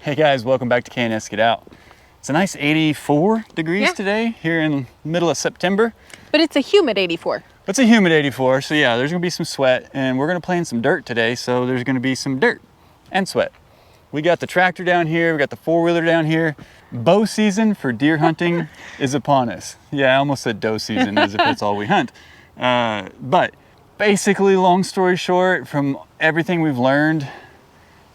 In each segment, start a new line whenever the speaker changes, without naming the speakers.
Hey guys, welcome back to K&S Get Out. It's a nice 84 degrees today here in the middle of September.
But it's a humid 84.
It's a humid 84, so yeah, there's gonna be some sweat, and we're gonna play in some dirt today, so there's gonna be some dirt and sweat. We got the tractor down here, we got the four-wheeler down here. Bow season for deer hunting is upon us. Yeah, I almost said doe season as if that's all we hunt. But basically, long story short, from everything we've learned,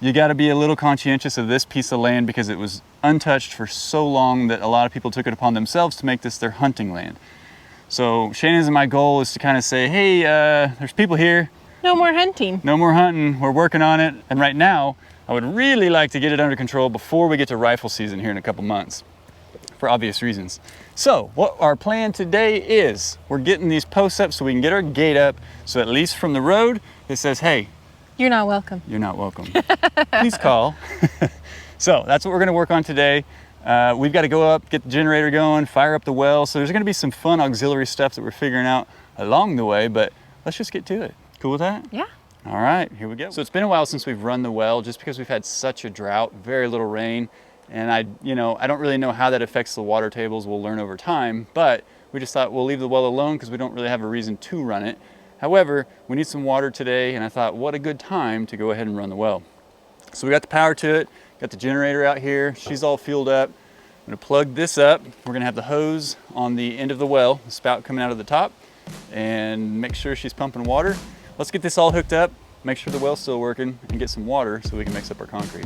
you got to be a little conscientious of this piece of land because it was untouched for so long that a lot of people took it upon themselves to make this their hunting land. So Shannon's and my goal is to kind of say, hey, there's people here.
No more hunting.
No more hunting. We're working on it. And right now, I would really like to get it under control before we get to rifle season here in a couple months, for obvious reasons. So what our plan today is, we're getting these posts up so we can get our gate up, so at least from the road, it says, hey,
you're not welcome.
You're not welcome. Please call. So that's what we're gonna work on today. We've got to go up, get the generator going, fire up the well. So there's gonna be some fun auxiliary stuff that we're figuring out along the way, but let's just get to it. Cool with that?
Yeah.
All right, here we go. So it's been a while since we've run the well just because we've had such a drought, very little rain. And I don't really know how that affects the water tables. We'll learn over time, but we just thought we'll leave the well alone because we don't really have a reason to run it. However, we need some water today, and I thought, what a good time to go ahead and run the well. So we got the power to it, got the generator out here. She's all fueled up. I'm gonna plug this up. We're gonna have the hose on the end of the well, the spout coming out of the top, and make sure she's pumping water. Let's get this all hooked up, make sure the well's still working, and get some water so we can mix up our concrete.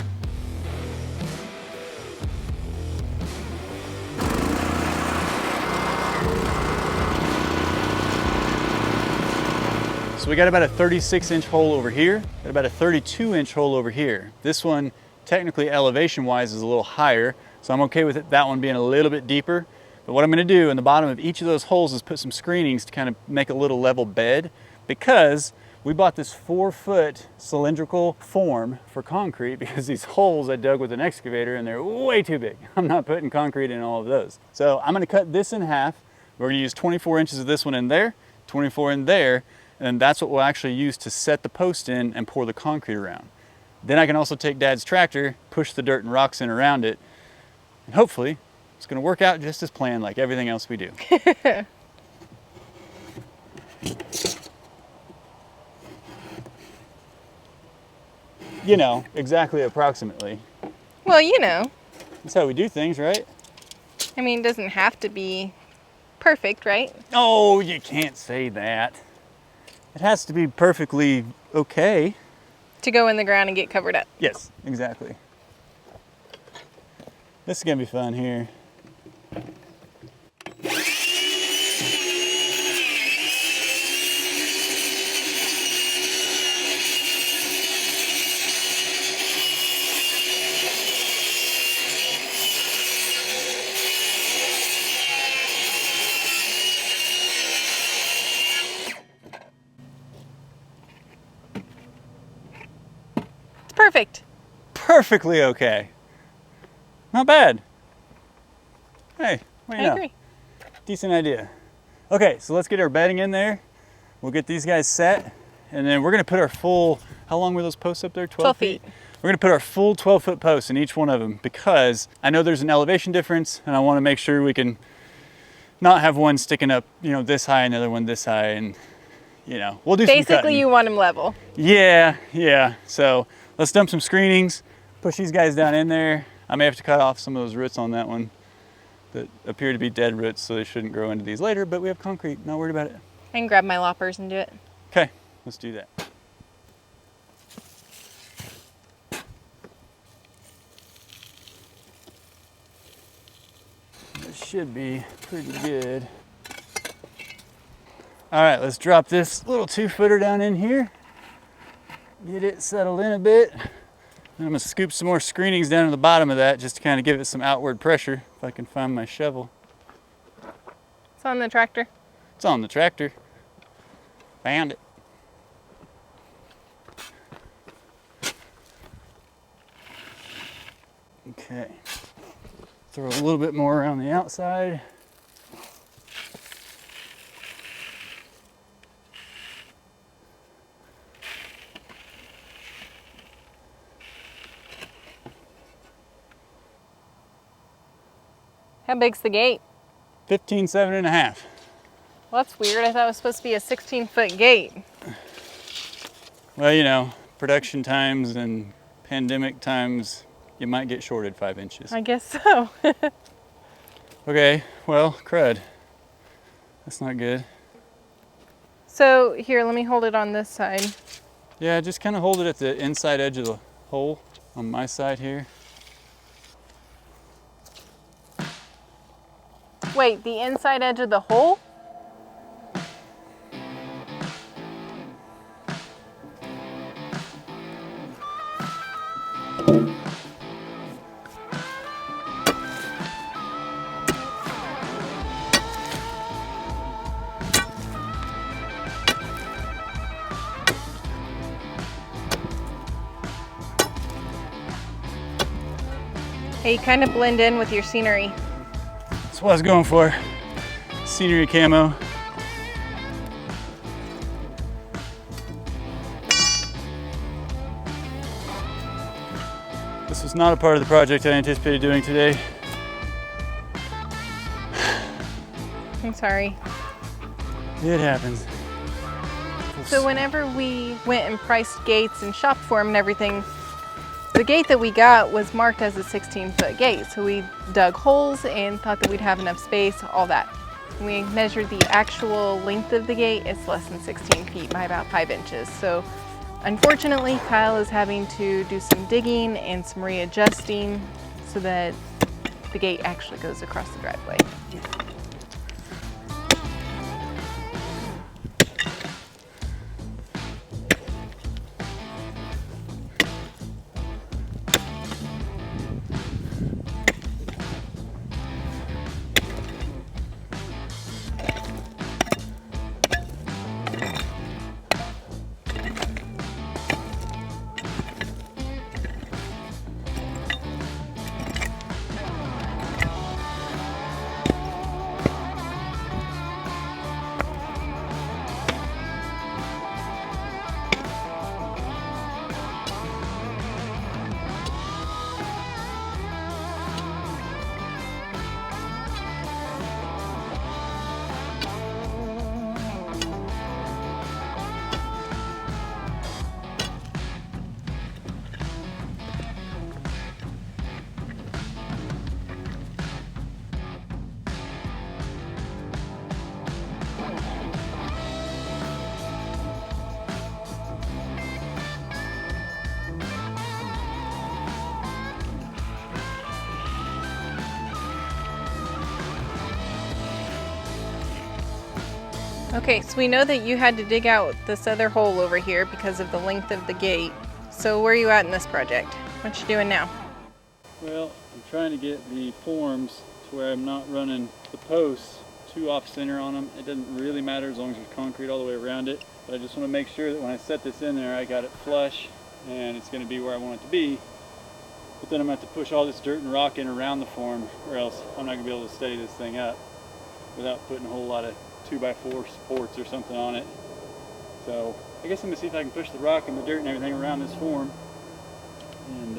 So we got about a 36-inch hole over here, got about a 32-inch hole over here. This one, technically elevation-wise, is a little higher, so I'm okay with that one being a little bit deeper. But what I'm gonna do in the bottom of each of those holes is put some screenings to kind of make a little level bed, because we bought this 4-foot cylindrical form for concrete because these holes I dug with an excavator and they're way too big. I'm not putting concrete in all of those. So I'm gonna cut this in half. We're gonna use 24 inches of this one in there, 24 in there, and that's what we'll actually use to set the post in and pour the concrete around. Then I can also take Dad's tractor, push the dirt and rocks in around it, and hopefully it's gonna work out just as planned like everything else we do. You know, exactly, approximately.
Well, you know.
That's how we do things, right?
I mean, it doesn't have to be perfect, right?
Oh, you can't say that. It has to be perfectly okay.
To go in the ground and get covered up.
Yes, exactly. This is gonna be fun here.
Perfect.
Perfectly okay. Not bad. Hey, what do you know?
I agree.
Decent idea. Okay, so let's get our bedding in there. We'll get these guys set, and then we're gonna put our full, how long were those posts up there?
12 feet.
We're gonna put our full 12-foot posts in each one of them because I know there's an elevation difference, and I wanna make sure we can not have one sticking up, this high, another one this high, and we'll do some cutting.
Basically, you want them level.
Yeah. So let's dump some screenings, push these guys down in there. I may have to cut off some of those roots on that one that appear to be dead roots, so they shouldn't grow into these later, but we have concrete, not worried about it.
I can grab my loppers and do it.
Okay, let's do that. This should be pretty good. All right, let's drop this little 2-footer down in here. Get it settled in a bit. I'm gonna scoop some more screenings down to the bottom of that just to kind of give it some outward pressure, if I can find my shovel.
It's on the tractor.
It's on the tractor. Found it. Okay. Throw a little bit more around the outside.
How big's the gate?
15.5.
Well, that's weird. I thought it was supposed to be a 16-foot gate.
Well, you know, production times and pandemic times, you might get shorted 5 inches.
I guess so.
Okay, well, crud. That's not good.
So here, let me hold it on this side.
Yeah, just kind of hold it at the inside edge of the hole on my side here.
Wait, the inside edge of the hole? Hey, you kind of blend in with your scenery.
That's what I was going for. Scenery camo. This was not a part of the project I anticipated doing today.
I'm sorry.
It happens.
So whenever we went and priced gates and shopped for them and everything, the gate that we got was marked as a 16-foot gate. So we dug holes and thought that we'd have enough space, all that. When we measured the actual length of the gate, it's less than 16 feet by about 5 inches. So unfortunately, Kyle is having to do some digging and some readjusting so that the gate actually goes across the driveway. Okay, so we know that you had to dig out this other hole over here because of the length of the gate. So where are you at in this project? What you doing now?
Well, I'm trying to get the forms to where I'm not running the posts too off center on them. It doesn't really matter as long as there's concrete all the way around it. But I just want to make sure that when I set this in there, I got it flush and it's going to be where I want it to be. But then I'm going to have to push all this dirt and rock in around the form, or else I'm not going to be able to steady this thing up without putting a whole lot of 2x4 supports or something on it. So I guess I'm going to see if I can push the rock and the dirt and everything around this form and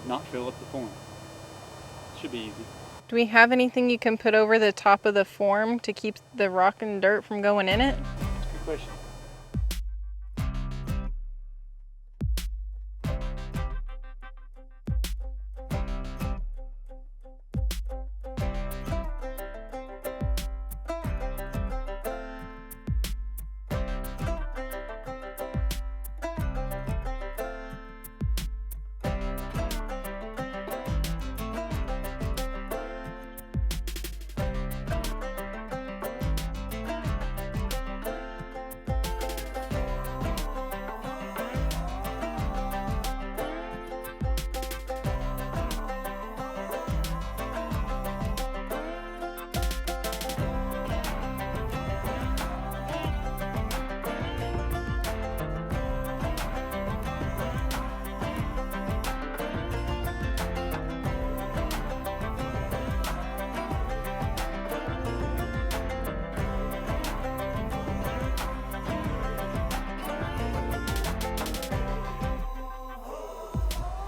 not fill up the form. Should be easy.
Do we have anything you can put over the top of the form to keep the rock and dirt from going in it?
Good question.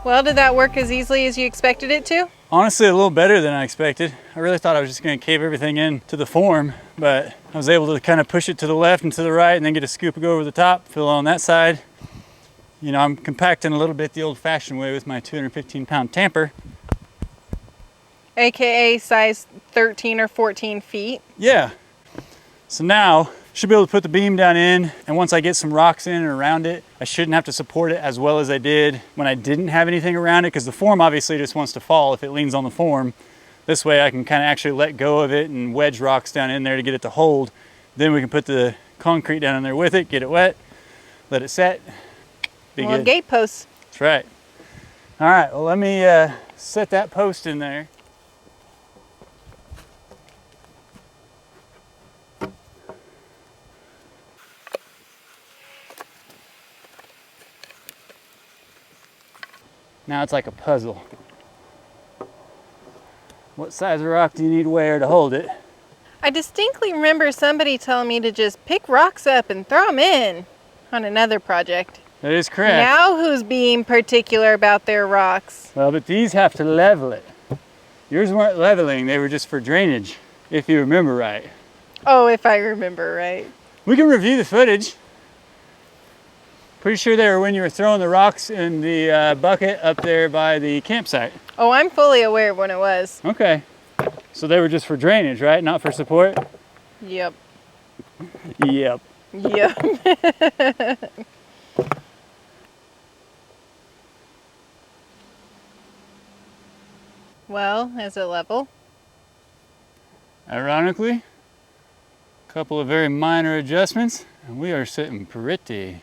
Well, did that work as easily as you expected it to?
Honestly, a little better than I expected. I really thought I was just going to cave everything in to the form, but I was able to kind of push it to the left and to the right and then get a scoop and go over the top, fill on that side. You know, I'm compacting a little bit the old-fashioned way with my 215-pound tamper.
AKA size 13 or 14 feet.
Yeah. So now, should be able to put the beam down in, and once I get some rocks in and around it, I shouldn't have to support it as well as I did when I didn't have anything around it, because the form obviously just wants to fall if it leans on the form. This way I can kind of actually let go of it and wedge rocks down in there to get it to hold. Then we can put the concrete down in there with it, get it wet, let it set. Be
Well,
good.
gate posts.
That's right. All right, well, let me set that post in there. Now it's like a puzzle. What size of rock do you need where to hold it?
I distinctly remember somebody telling me to just pick rocks up and throw them in on another project.
That is correct.
Now who's being particular about their rocks?
Well, but these have to level it. Yours weren't leveling, they were just for drainage, if you remember right.
Oh, if I remember right.
We can review the footage. Pretty sure they were when you were throwing the rocks in the bucket up there by the campsite.
Oh, I'm fully aware of when it was.
Okay. So they were just for drainage, right? Not for support?
Yep.
Yep.
Yep. Well, is it level?
Ironically, a couple of very minor adjustments, and we are sitting pretty.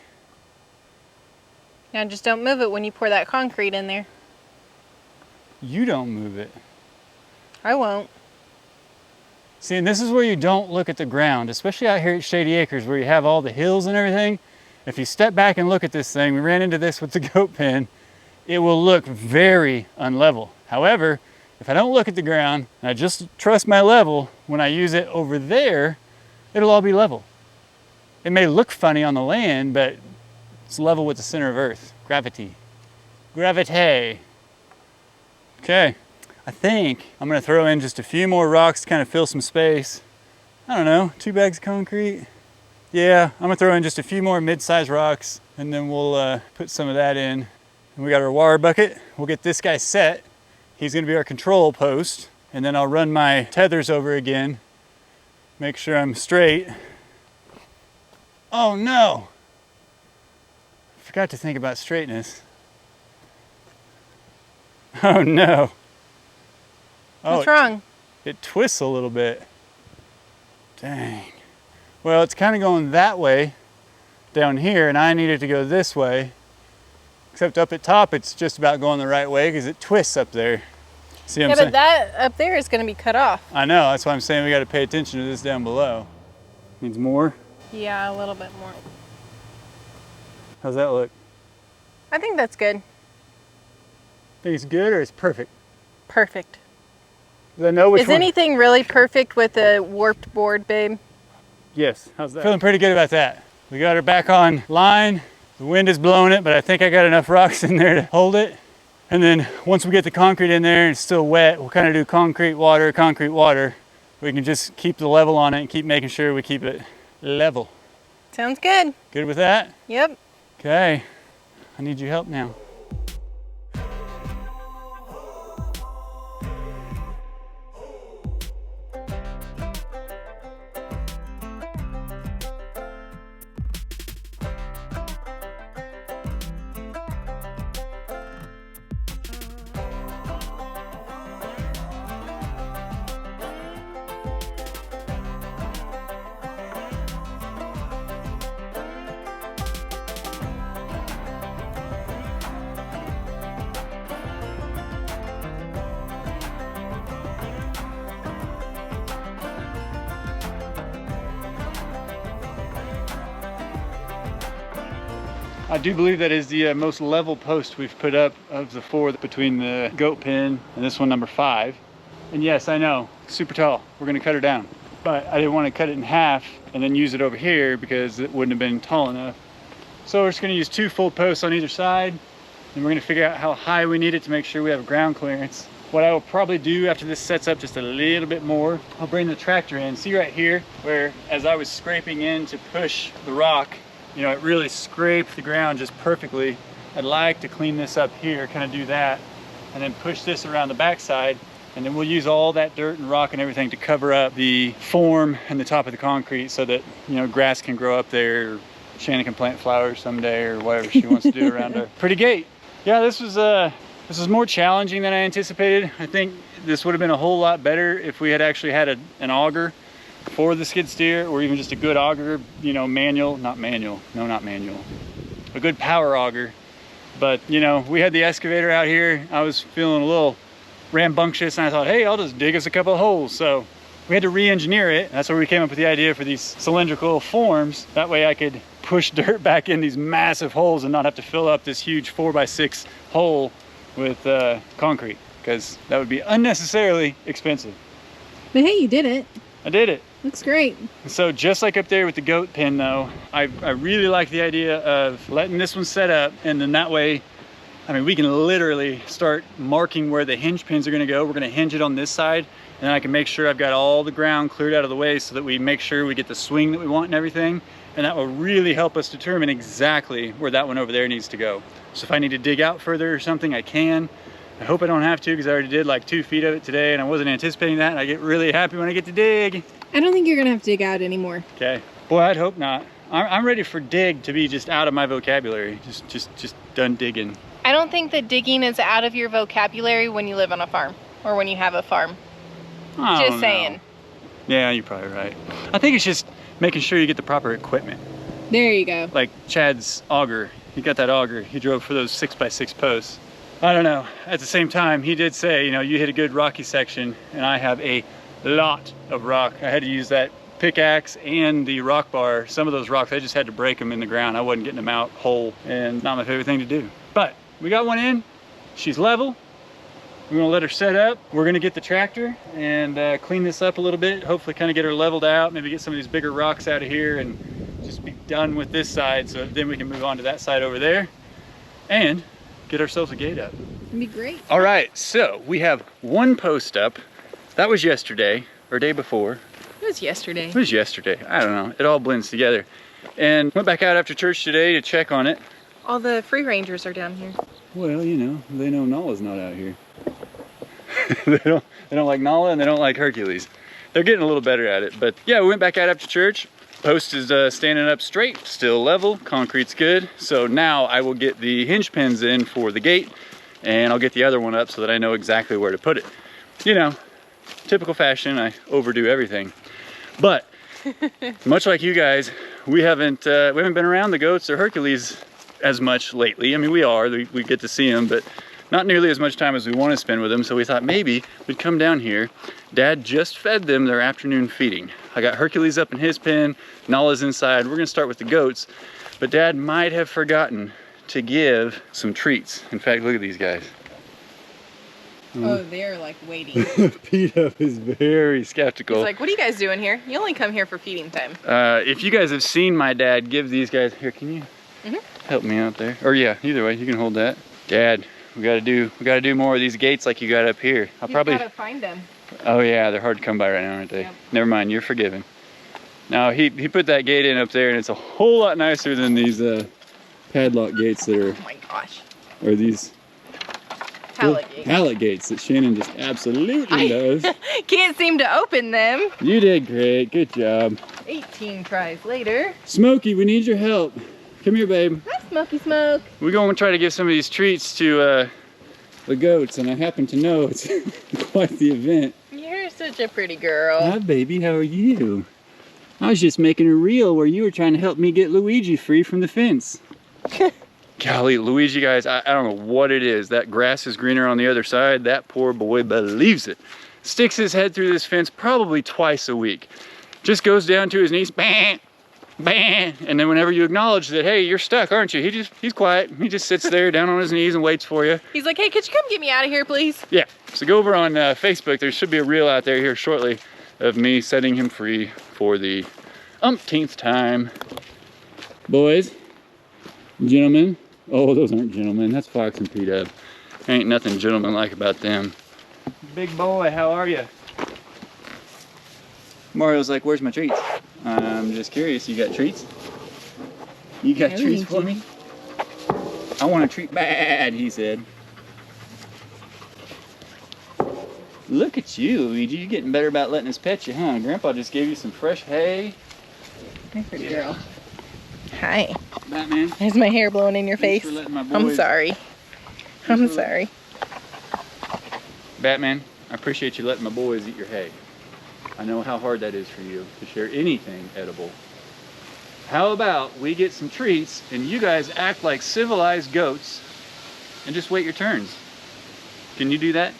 Now just don't move it when you pour that concrete in there.
You don't move it.
I won't.
See, and this is where you don't look at the ground, especially out here at Shady Acres where you have all the hills and everything. If you step back and look at this thing, we ran into this with the goat pen, it will look very unlevel. However, if I don't look at the ground and I just trust my level, when I use it over there, it'll all be level. It may look funny on the land, but it's level with the center of Earth. Gravity. Gravity. Okay. I think I'm gonna throw in just a few more rocks to kind of fill some space. I don't know, 2 bags of concrete. Yeah, I'm gonna throw in just a few more mid-sized rocks and then we'll put some of that in. And we got our water bucket. We'll get this guy set. He's gonna be our control post. And then I'll run my tethers over again. Make sure I'm straight. Oh no! Forgot to think about straightness. Oh no.
What's wrong?
It twists a little bit. Dang. Well, it's kind of going that way down here, and I need it to go this way. Except up at top, it's just about going the right way because it twists up there. See what I'm saying?
But that up there is going to be cut off.
I know, that's why I'm saying we got to pay attention to this down below. Needs more?
Yeah, a little bit more.
How's that look?
I think that's good.
Think it's good or it's perfect?
Perfect.
Does I know which
Is
one?
anything really perfect with a warped board, babe?
Yes, how's that? Feeling pretty good about that. We got her back on line. The wind is blowing it, but I think I got enough rocks in there to hold it. And then once we get the concrete in there and it's still wet, we'll kind of do concrete, water. We can just keep the level on it and keep making sure we keep it level.
Sounds good.
Good with that?
Yep.
Okay, I need your help now. I do believe that is the most level post we've put up of the 4 between the goat pen and this one, number 5. And yes, I know, super tall. We're gonna cut her down. But I didn't want to cut it in half and then use it over here because it wouldn't have been tall enough. So we're just gonna use 2 full posts on either side, and we're gonna figure out how high we need it to make sure we have ground clearance. what I will probably do after this sets up just a little bit more, I'll bring the tractor in. See right here, where as I was scraping in to push the rock, you know, it really scraped the ground just perfectly. I'd like to clean this up here, kind of do that, and then push this around the backside, and then we'll use all that dirt and rock and everything to cover up the form and the top of the concrete so that, you know, grass can grow up there, or Shannon can plant flowers someday, or whatever she wants to do around our pretty gate. Yeah, this was more challenging than I anticipated. I think this would have been a whole lot better if we had actually had an auger for the skid steer, or even just a good auger, you know, not manual, a good power auger. But, you know, we had the excavator out here. I was feeling a little rambunctious, and I thought, hey, I'll just dig us a couple of holes. So we had to re-engineer it. That's where we came up with the idea for these cylindrical forms. That way I could push dirt back in these massive holes and not have to fill up this huge 4x6 hole with concrete, because that would be unnecessarily expensive.
But hey, you did it.
I did it.
Looks great.
So just like up there with the goat pen though, I really like the idea of letting this one set up, and then that way, I mean, we can literally start marking where the hinge pins are gonna go. We're gonna hinge it on this side, and then I can make sure I've got all the ground cleared out of the way so that we make sure we get the swing that we want and everything. And that will really help us determine exactly where that one over there needs to go. So if I need to dig out further or something, I can. I hope I don't have to, because I already did like 2 feet of it today, and I wasn't anticipating that. And I get really happy when I get to dig.
I don't think you're gonna have to dig out anymore.
Okay. Boy, I'd hope not. I'm ready for dig to be just out of my vocabulary. Just done digging.
I don't think that digging is out of your vocabulary when you live on a farm, or when you have a farm. Just saying.
Yeah, you're probably right. I think it's just making sure you get the proper equipment.
There you go.
Like Chad's auger. He got that auger. He drove for those 6x6 posts. I don't know. At the same time, he did say, you know, you hit a good rocky section, and I have a lot of rock. I had to use that pickaxe and the rock bar. Some of those rocks, I just had to break them in the ground. I wasn't getting them out whole, and not my favorite thing to do. But we got one in. She's level. We're gonna let her set up. We're gonna get the tractor and clean this up a little bit. Hopefully kind of get her leveled out, maybe get some of these bigger rocks out of here and just be done with this side, so then we can move on to that side over there and get ourselves a gate up.
It'd be great.
All right, so we have one post up. That was yesterday, or day before.
It was yesterday.
It was yesterday. I don't know. It all blends together. And went back out after church today to check on it.
All the free rangers are down here.
Well, you know, they know Nala's not out here. they don't like Nala, and they don't like Hercules. They're getting a little better at it. But yeah, we went back out after church. Post is standing up straight, still level, concrete's good. So now I will get the hinge pins in for the gate, and I'll get the other one up so that I know exactly where to put it. You know, typical fashion, I overdo everything. But much like you guys, we haven't been around the goats or Hercules as much lately. I mean, we get to see them, but not nearly as much time as we want to spend with them. So we thought maybe we'd come down here. Dad just fed them their afternoon feeding. I got Hercules up in his pen, Nala's inside. We're gonna start with the goats, but Dad might have forgotten to give some treats. In fact, look at these guys.
Oh, they're like waiting.
Peter is very skeptical.
He's like, what are you guys doing here? You only come here for feeding time.
If you guys have seen my dad give these guys, here, can you help me out there? Or yeah, either way, you can hold that. Dad, we gotta do more of these gates like you got up here.
You gotta find them.
Oh yeah, they're hard to come by right now, aren't they? Yep. Never mind, you're forgiven. Now he put that gate in up there, and it's a whole lot nicer than these padlock gates that are.
Oh my gosh.
Or these pallet gates that Shannon just absolutely loves.
Can't seem to open them.
You did great, good job.
18 tries later.
Smokey, we need your help. Come here, babe.
Hi, Smokey Smoke.
We're going to try to give some of these treats to the goats, and I happen to know it's quite the event.
You're such a pretty girl.
Hi, baby, how are you? I was just making a reel where you were trying to help me get Luigi free from the fence. Golly, Luigi, guys, I don't know what it is. That grass is greener on the other side. That poor boy believes it. Sticks his head through this fence probably twice a week. Just goes down to his knees, bang, bang, and then whenever you acknowledge that, hey, you're stuck, aren't you? He's quiet. He just sits there down on his knees and waits for you.
He's like, hey, could you come get me out of here, please?
Yeah, so go over on Facebook. There should be a reel out there here shortly of me setting him free for the umpteenth time. Boys, gentlemen. Oh, those aren't gentlemen. That's Fox and P-Dub. Ain't nothing gentleman-like about them. Big boy, how are you? Mario's like, where's my treats? I'm just curious, you got treats? You got treats for me? I want a treat bad, he said. Look at you, Luigi. You're getting better about letting us pet you, huh? Grandpa just gave you some fresh hay.
Hi, pretty girl. Hi.
Batman.
Is my hair blowing in your
Thanks
face?
for letting my
I'm
boys-
sorry. I'm sorry.
Batman, I appreciate you letting my boys eat your hay. I know how hard that is for you to share anything edible. How about we get some treats and you guys act like civilized goats and just wait your turns? Can you do that?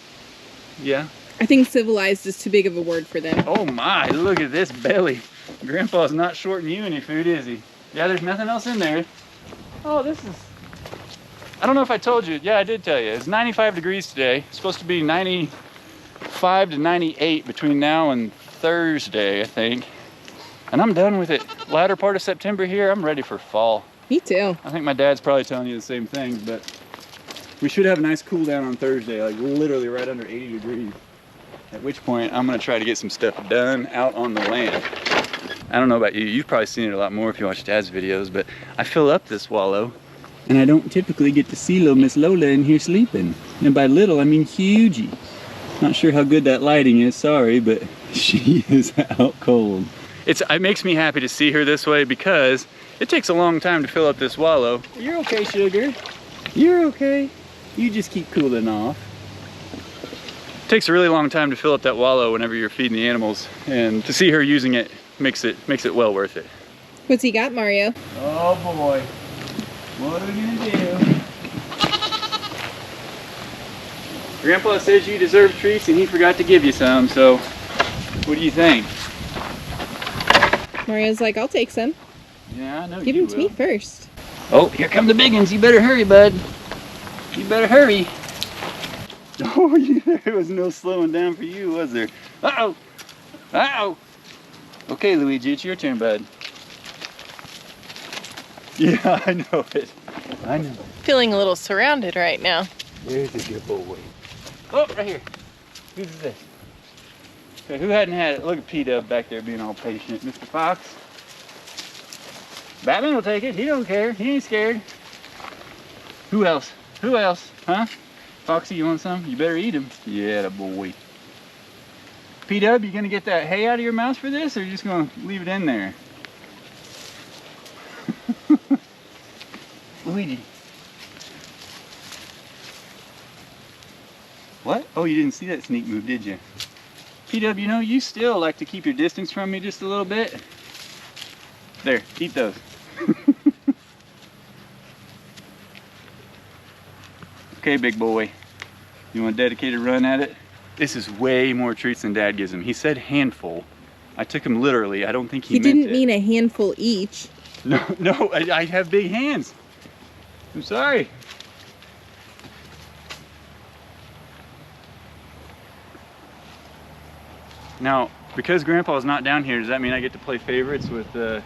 Yeah?
I think civilized is too big of a word for them.
Oh my, look at this belly. Grandpa's not shorting you any food, is he? Yeah, there's nothing else in there. Oh, this is... I don't know if I told you. Yeah, I did tell you. It's 95 degrees today. It's supposed to be 95 to 98 between now and Thursday, I think. And I'm done with it. Latter part of September here, I'm ready for fall.
Me too.
I think my dad's probably telling you the same thing, but we should have a nice cool down on Thursday, like literally right under 80 degrees. At which point, I'm gonna try to get some stuff done out on the land. I don't know about you, you've probably seen it a lot more if you watch Dad's videos, but I fill up this wallow, and I don't typically get to see little Miss Lola in here sleeping. And by little, I mean hugey. Not sure how good that lighting is, sorry, but she is out cold. It makes me happy to see her this way because it takes a long time to fill up this wallow. You're okay, sugar. You're okay. You just keep cooling off. It takes a really long time to fill up that wallow whenever you're feeding the animals, and to see her using it makes it well worth it.
What's he got, Mario?
Oh boy. What are we gonna do? Grandpa says you deserve treats and he forgot to give you some, so what do you think?
Mario's like, I'll take some.
Yeah, I know
Give
you
them to me
will.
first.
Oh, here come the big ones. You better hurry, bud. You better hurry. Oh, there was no slowing down for you, was there? Uh-oh. Uh-oh. Okay, Luigi, it's your turn, bud. Yeah, I know it. I know.
Feeling a little surrounded right now.
There's a good boy. Oh, right here. Who's this? Okay, who hadn't had it? Look at P-Dub back there being all patient. Mr. Fox. Batman will take it. He don't care. He ain't scared. Who else? Who else? Huh? Foxy, you want some? You better eat him. Yeah, the boy. P-Dub, you gonna get that hay out of your mouth for this, or you just gonna leave it in there? Luigi. What? Oh, you didn't see that sneak move, did you? P-Dub, you know, you still like to keep your distance from me just a little bit. There, eat those. Okay, big boy. You want a dedicated run at it? This is way more treats than Dad gives him. He said handful. I took him literally. I don't think he meant it.
He didn't mean a handful each.
No, I have big hands. I'm sorry. Now, because Grandpa's not down here, does that mean I get to play favorites with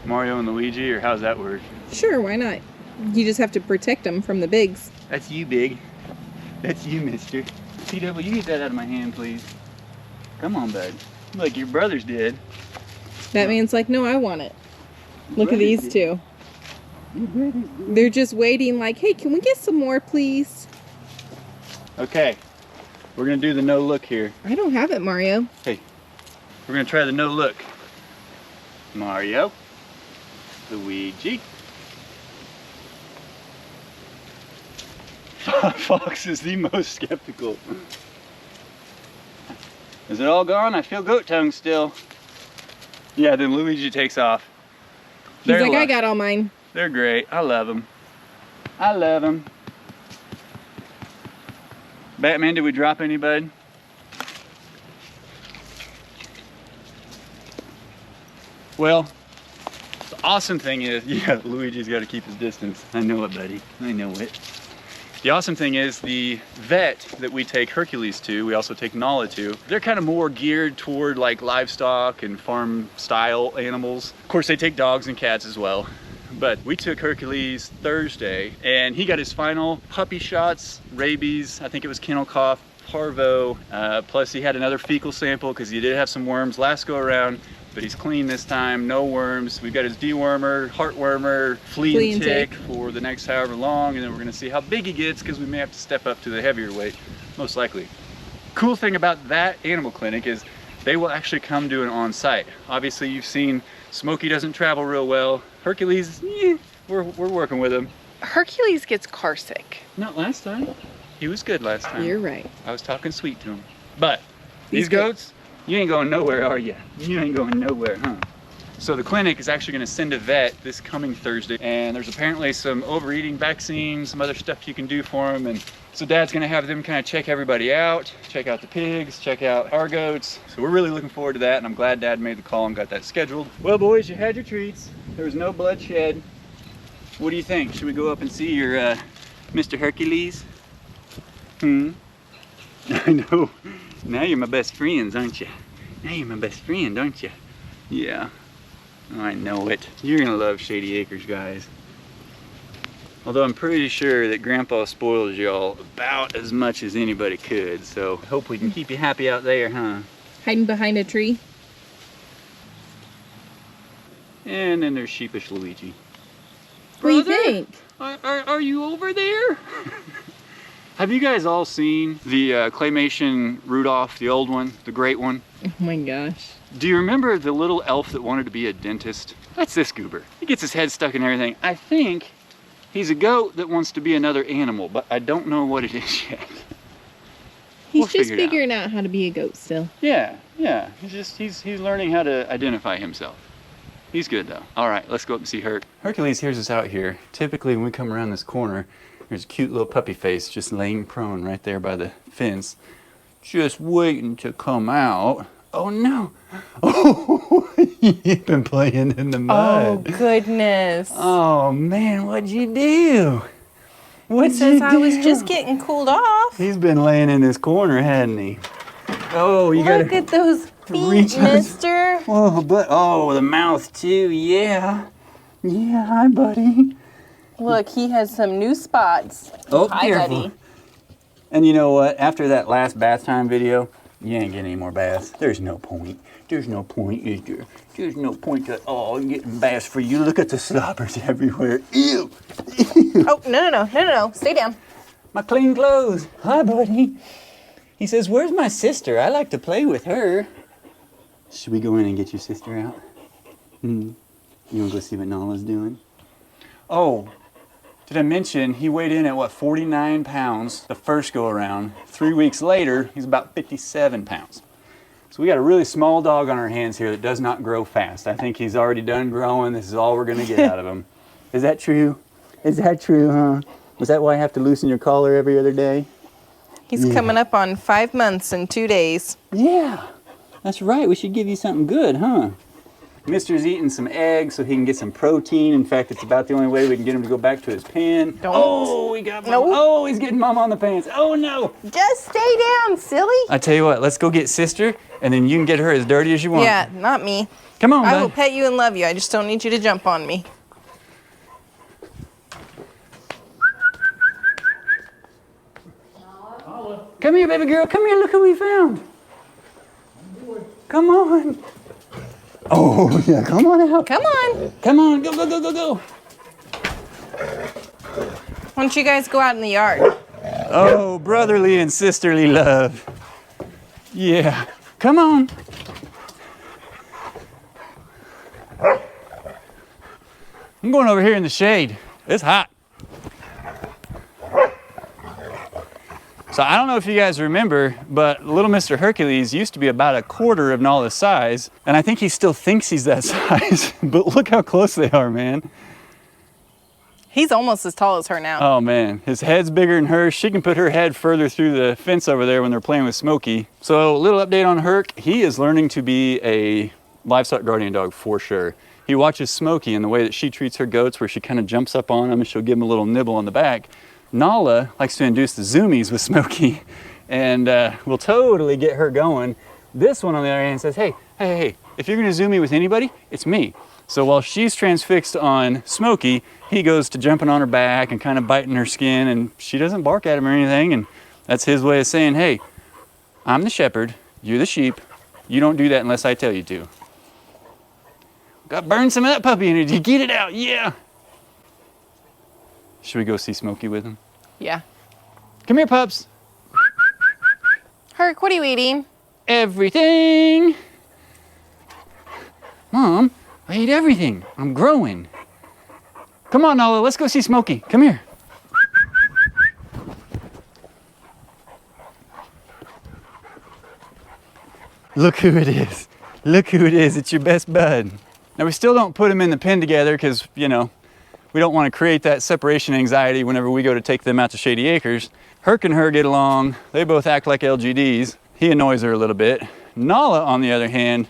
Mario and Luigi, or how's that work?
Sure, why not? You just have to protect them from the bigs.
That's you, Big. That's you, mister. P-Dub, will you get that out of my hand, please? Come on, bud. Like your brothers did.
Batman's like, no, I want it. Look at these two. They're just waiting like, hey, can we get some more, please?
Okay. We're going to do the no look here.
I don't have it, Mario.
Hey, we're going to try the no look. Mario. Luigi. Fox is the most skeptical. Is it all gone? I feel goat tongue still. Yeah, then Luigi takes off.
He's like, I got all mine.
They're great. I love them. I love them. Batman, did we drop any, bud? Well, the awesome thing is, yeah, Luigi's got to keep his distance. I know it, buddy. I know it. The awesome thing is the vet that we take Hercules to, we also take Nala to, they're kind of more geared toward like livestock and farm style animals. Of course, they take dogs and cats as well. But we took Hercules Thursday and he got his final puppy shots, rabies, I think it was kennel cough, parvo. Plus he had another fecal sample because he did have some worms last go around, but he's clean this time, no worms. We've got his dewormer, heartwormer, flea and tick for the next however long, and then we're gonna see how big he gets because we may have to step up to the heavier weight, most likely. Cool thing about that animal clinic is they will actually come do it on site. Obviously you've seen Smokey doesn't travel real well. Hercules, we're working with him.
Hercules gets car sick.
Not last time. He was good last time.
You're right.
I was talking sweet to him. But these goats, you ain't going nowhere, are you? You ain't going nowhere, huh? So the clinic is actually gonna send a vet this coming Thursday, and there's apparently some overeating vaccines, some other stuff you can do for them, and so Dad's gonna have them kind of check everybody out, check out the pigs, check out our goats. So we're really looking forward to that, and I'm glad Dad made the call and got that scheduled. Well, boys, you had your treats. There was no bloodshed. What do you think? Should we go up and see your Mr. Hercules? I know. Now you're my best friends, aren't you? Now you're my best friend, aren't you? Yeah. I know it. You're gonna love Shady Acres, guys. Although I'm pretty sure that Grandpa spoils y'all about as much as anybody could, so hope we can keep you happy out there, huh?
Hiding behind a tree.
And then there's Sheepish Luigi.
What do you think?
Are you over there? Have you guys all seen the claymation Rudolph, the old one, the great one?
Oh my gosh.
Do you remember the little elf that wanted to be a dentist? That's this goober. He gets his head stuck in everything. I think he's a goat that wants to be another animal, but I don't know what it is yet.
He's just figuring out how to be a goat still.
Yeah. He's learning how to identify himself. He's good though. All right, let's go up and see Herc. Hercules hears us out here. Typically when we come around this corner, there's a cute little puppy face just laying prone right there by the fence, just waiting to come out. Oh no! Oh, you've been playing in the mud.
Oh goodness!
Oh man, what'd you do?
He says I was just getting cooled off.
He's been laying in this corner, hadn't he? Oh, you gotta
look at those feet, mister.
Oh, but the mouth too. Yeah. Hi, buddy.
Look, he has some new spots.
Oh,
hi,
careful.
buddy.
And you know what? After that last bath time video, you ain't getting any more baths. There's no point. There's no point, is there? There's no point at all in getting baths for you. Look at the sloppers everywhere. Ew.
Oh, no. Stay down.
My clean clothes. Hi, buddy. He says, where's my sister? I like to play with her. Should we go in and get your sister out? You want to go see what Nala's doing? Oh, did I mention he weighed in at, what, 49 pounds the first go around. 3 weeks later, he's about 57 pounds. So we got a really small dog on our hands here that does not grow fast. I think he's already done growing. This is all we're going to get out of him. Is that true? Is that true, huh? Was that why I have to loosen your collar every other day?
He's coming up on 5 months and 2 days.
Yeah, that's right. We should give you something good, huh? Mister's eating some eggs so he can get some protein. In fact, it's about the only way we can get him to go back to his pen. Oh, we got Mom. No. Oh, he's getting Mom on the pants. Oh, no.
Just stay down, silly.
I tell you what, let's go get Sister, and then you can get her as dirty as you want.
Yeah, not me.
Come on,
I will pet you and love you. I just don't need you to jump on me.
Come here, baby girl. Come here. Look who we found. Come on. Oh, yeah. Come on out.
Come on.
Come on. Go, go, go, go, go.
Why don't you guys go out in the yard?
Oh, brotherly and sisterly love. Yeah. Come on. I'm going over here in the shade. It's hot. So I don't know if you guys remember, but little Mr. Hercules used to be about a quarter of Nala's size, and I think he still thinks he's that size, but look how close they are, man.
He's almost as tall as her now.
Oh man, his head's bigger than hers. She can put her head further through the fence over there when they're playing with Smokey. So a little update on Herc. He is learning to be a livestock guardian dog for sure. He watches Smokey and the way that she treats her goats, where she kind of jumps up on them and she'll give them a little nibble on the back. Nala likes to induce the zoomies with Smokey and will totally get her going. This one on the other hand says, hey, if you're gonna zoom me with anybody, it's me. So while she's transfixed on Smokey, he goes to jumping on her back and kind of biting her skin, and she doesn't bark at him or anything, and that's his way of saying, hey, I'm the shepherd, you're the sheep. You don't do that unless I tell you to. Got to burn some of that puppy energy. Get it out, yeah. Should we go see Smokey with him?
Yeah.
Come here, pups.
Herc, what are you eating?
Everything. Mom, I eat everything. I'm growing. Come on, Nala, let's go see Smokey. Come here. Look who it is. Look who it is. It's your best bud. Now, we still don't put them in the pen together because, you know, we don't want to create that separation anxiety whenever we go to take them out to Shady Acres. Herc and her get along. They both act like LGDs. He annoys her a little bit. Nala, on the other hand,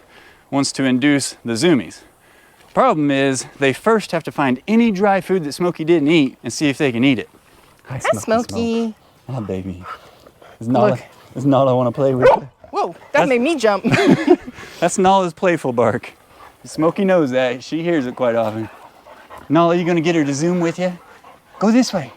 wants to induce the zoomies. Problem is, they first have to find any dry food that Smokey didn't eat and see if they can eat it.
Hi, Smokey.
Oh, baby. Is Nala want to play with you?
Whoa, that made me jump.
That's Nala's playful bark. Smokey knows that. She hears it quite often. Nala, you gonna get her to zoom with you? Go this way.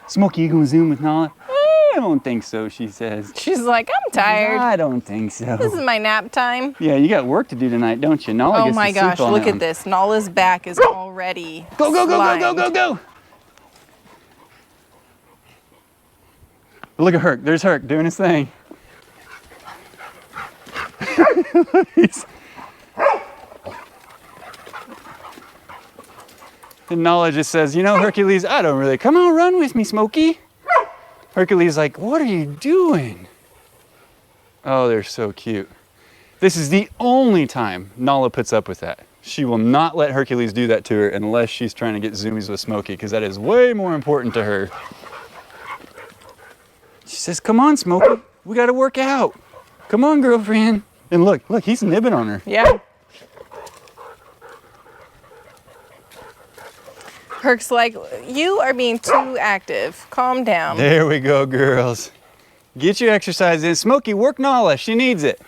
Smokey, you gonna zoom with Nala? I don't think so, she says.
She's like, I'm tired.
I don't think so.
This is my nap time.
Yeah, you got work to do tonight, don't you? Nala gets
Oh my
to sleep
gosh,
all
look
now.
at this. Nala's back is already
Go, go, go, go, go,
slimed.
go, go! Look at Herc. There's Herc doing his thing. And Nala just says, you know, Hercules, I don't really, come on, run with me, Smokey. Hercules is like, what are you doing? Oh, they're so cute. This is the only time Nala puts up with that. She will not let Hercules do that to her unless she's trying to get zoomies with Smokey, because that is way more important to her. She says, come on, Smokey, we gotta work out. Come on, girlfriend. And look, he's nibbing on her.
Yeah. Herc's like, you are being too active. Calm down.
There we go, girls. Get your exercise in. Smokey, work Nala. She needs it.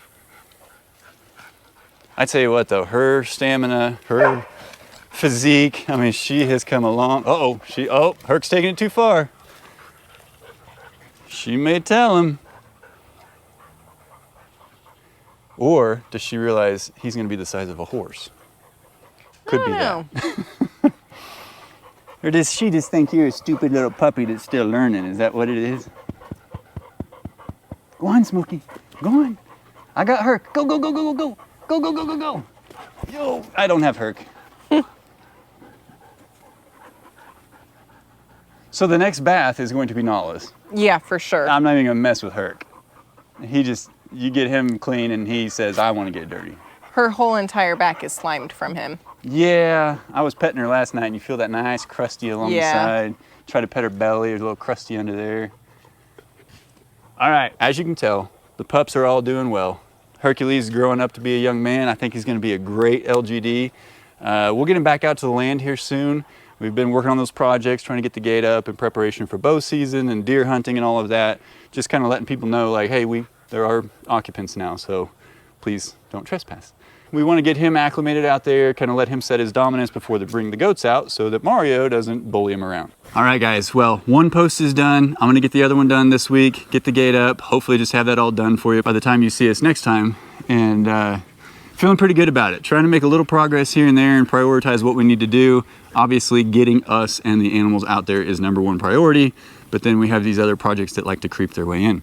I tell you what, though, her stamina, her physique, I mean, she has come along. Herc's taking it too far. She may tell him. Or does she realize he's going to be the size of a horse? Could be that. Or does she just think you're a stupid little puppy that's still learning? Is that what it is? Go on, Smokey. Go on. I got Herc. Go, go, go, go, go, go. Go, go, go, go, go. Yo, I don't have Herc. So the next bath is going to be Nala's.
Yeah, for sure.
I'm not even going to mess with Herc. You get him clean and he says, I want to get dirty.
Her whole entire back is slimed from him.
Yeah, I was petting her last night and you feel that nice crusty along the side. Try to pet her belly, there's a little crusty under there. All right, as you can tell, the pups are all doing well. Hercules is growing up to be a young man. I think he's going to be a great LGD. We'll get him back out to the land here soon. We've been working on those projects, trying to get the gate up in preparation for bow season and deer hunting and all of that. Just kind of letting people know, like, hey, there are occupants now, so please don't trespass. We want to get him acclimated out there, kind of let him set his dominance before they bring the goats out so that Mario doesn't bully him around. All right, guys, well, one post is done. I'm gonna get the other one done this week, get the gate up, hopefully just have that all done for you by the time you see us next time. And feeling pretty good about it. Trying to make a little progress here and there and prioritize what we need to do. Obviously, getting us and the animals out there is #1 priority, but then we have these other projects that like to creep their way in.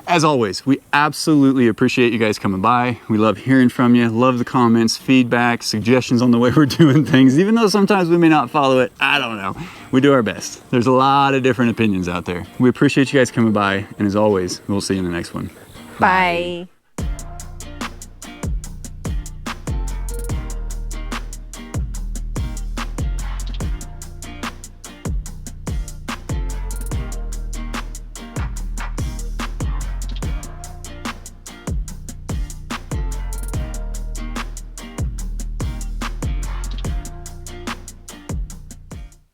As always, we absolutely appreciate you guys coming by. We love hearing from you, love the comments, feedback, suggestions on the way we're doing things, even though sometimes we may not follow it. I don't know. We do our best. There's a lot of different opinions out there. We appreciate you guys coming by, and as always, we'll see you in the next one.
Bye.